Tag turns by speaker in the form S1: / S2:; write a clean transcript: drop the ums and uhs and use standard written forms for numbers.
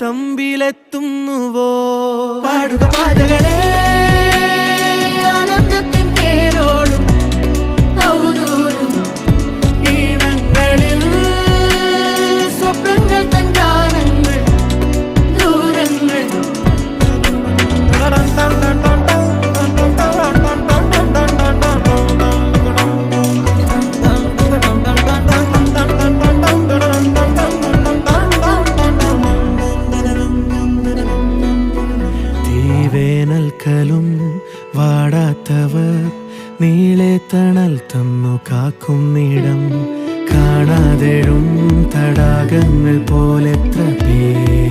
S1: തമ്പിലെത്തുന്നുവോ?
S2: പാടുക പാതകളെ ആനന്ദത്തിൻ പേരോടും ഔദൂരും ഈണങ്ങളിൽ സ്വപ്നങ്ങൾ തൻ ഗാനങ്ങൾ ദൂരങ്ങൾ
S1: വേനൽക്കലും വാടാത്തവർ നീളെ തണൽ തന്നു കാക്കുന്നിടം കാണാതെഴും തടാകങ്ങൾ പോലെത്ര പേർ